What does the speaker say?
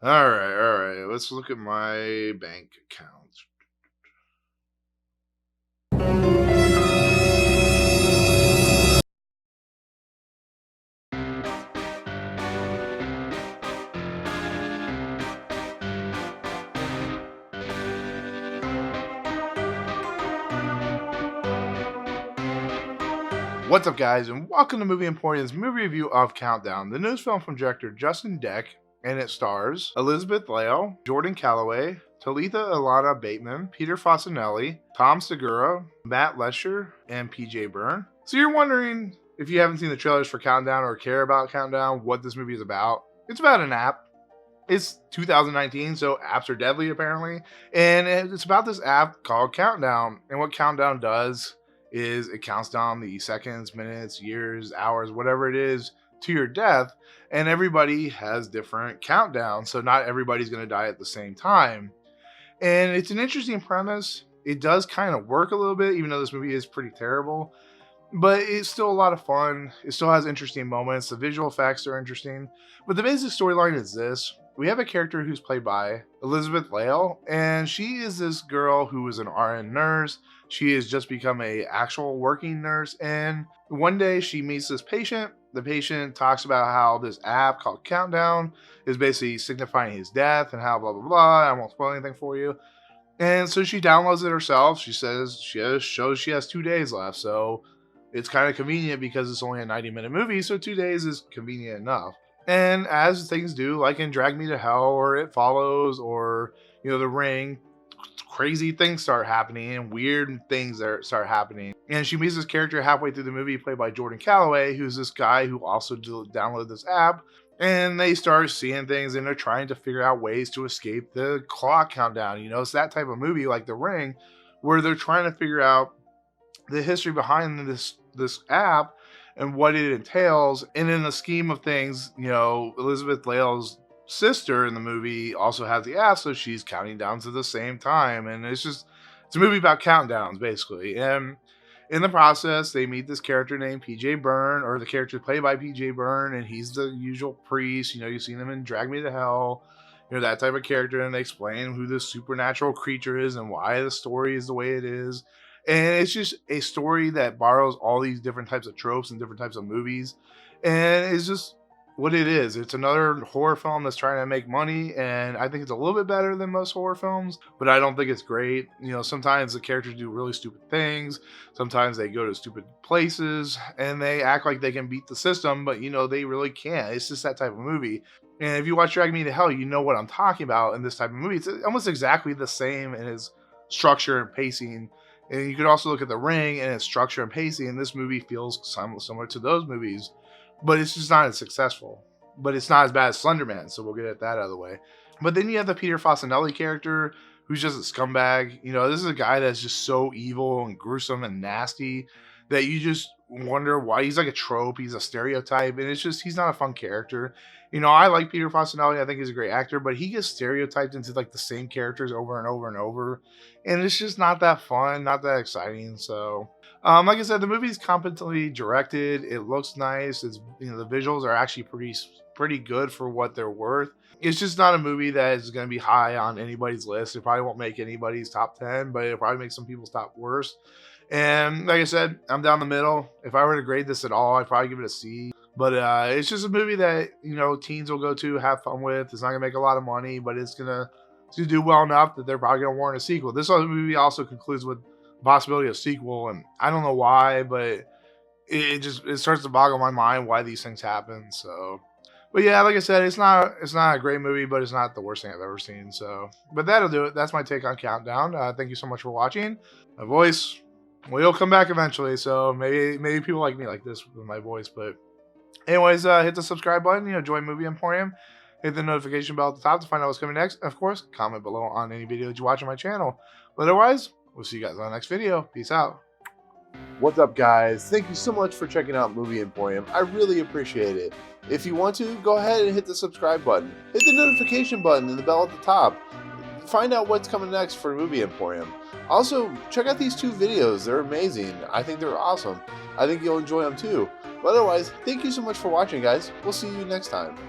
All right. Let's look at my bank account. What's up, guys, and welcome to Movie Emporium's movie review of Countdown, the newest film from director Justin Deck, and it stars Elizabeth Lail, Jordan Calloway, Talitha Eliana Bateman, Peter Facinelli, Tom Segura, Matt Letscher, and PJ Byrne. So you're wondering, if you haven't seen the trailers for Countdown or care about Countdown, what this movie is about. It's about an app. It's 2019, so apps are deadly apparently, and it's about this app called Countdown, and what Countdown does is it counts down the seconds, minutes, years, hours, whatever it is to your death, and everybody has different countdowns, so not everybody's going to die at the same time. And it's an interesting premise. It does kind of work a little bit, even though this movie is pretty terrible, but it's still a lot of fun. It still has interesting moments. The visual effects are interesting, but the basic storyline is this. We have a character who's played by Elizabeth Lail, and she is this girl who is an RN nurse. She has just become a actual working nurse, and one day she meets this patient. The patient talks about how this app called Countdown is basically signifying his death and how blah blah blah. I won't spoil anything for you. And so she downloads it herself. She says shows she has 2 days left, so it's kind of convenient because it's only a 90-minute movie, so 2 days is convenient enough. And as things do, like in Drag Me to Hell or It Follows or, The Ring, crazy things start happening and weird things start happening. And she meets this character halfway through the movie played by Jordan Calloway, who's this guy who also downloaded this app. And they start seeing things and they're trying to figure out ways to escape the clock countdown. It's that type of movie like The Ring where they're trying to figure out the history behind this app and what it entails. And in the scheme of things, Elizabeth Lail's sister in the movie also has the app, so she's counting down to the same time. And it's a movie about countdowns, basically. And in the process, they meet this character named PJ Byrne, or the character played by PJ Byrne, and he's the usual priest. You've seen him in Drag Me to Hell, that type of character, and they explain who this supernatural creature is and why the story is the way it is. And it's just a story that borrows all these different types of tropes and different types of movies. And it's just what it is. It's another horror film that's trying to make money. And I think it's a little bit better than most horror films, but I don't think it's great. Sometimes the characters do really stupid things. Sometimes they go to stupid places and they act like they can beat the system, but they really can't. It's just that type of movie. And if you watch Drag Me to Hell, you know what I'm talking about in this type of movie. It's almost exactly the same in its structure and pacing. And you could also look at The Ring and its structure and pacing, and this movie feels similar to those movies, but it's just not as successful. But it's not as bad as Slender Man, so we'll get that out of the way. But then you have the Peter Facinelli character, who's just a scumbag. This is a guy that's just so evil and gruesome and nasty that you just wonder why. He's like a trope, he's a stereotype, and he's not a fun character. I like Peter Facinelli, I think he's a great actor, but he gets stereotyped into like the same characters over and over and over, and it's just not that fun, not that exciting. So like I said, the movie's competently directed, it looks nice, it's the visuals are actually pretty good for what they're worth. It's just not a movie that is going to be high on anybody's list. It probably won't make anybody's top 10, but it'll probably make some people's top worst. And like I said, I'm down the middle. If I were to grade this at all, I'd probably give it a C. But it's just a movie that, teens will go to, have fun with. It's not going to make a lot of money, but it's going to do well enough that they're probably going to warrant a sequel. This other movie also concludes with the possibility of a sequel, and I don't know why, but it starts to boggle my mind why these things happen. So, but yeah, like I said, it's not a great movie, but it's not the worst thing I've ever seen. So, but that'll do it. That's my take on Countdown. Thank you so much for watching. My voice will come back eventually, so maybe people like me like this with my voice. But anyways, hit the subscribe button. Join Movie Emporium. Hit the notification bell at the top to find out what's coming next. And of course, comment below on any video that you watch on my channel. But otherwise, we'll see you guys on the next video. Peace out. What's up, guys? Thank you so much for checking out Movie Emporium. I really appreciate it. If you want to, go ahead and hit the subscribe button. Hit the notification button and the bell at the top. Find out what's coming next for Movie Emporium. Also, check out these 2 videos. They're amazing. I think they're awesome. I think you'll enjoy them too. But otherwise, thank you so much for watching, guys. We'll see you next time.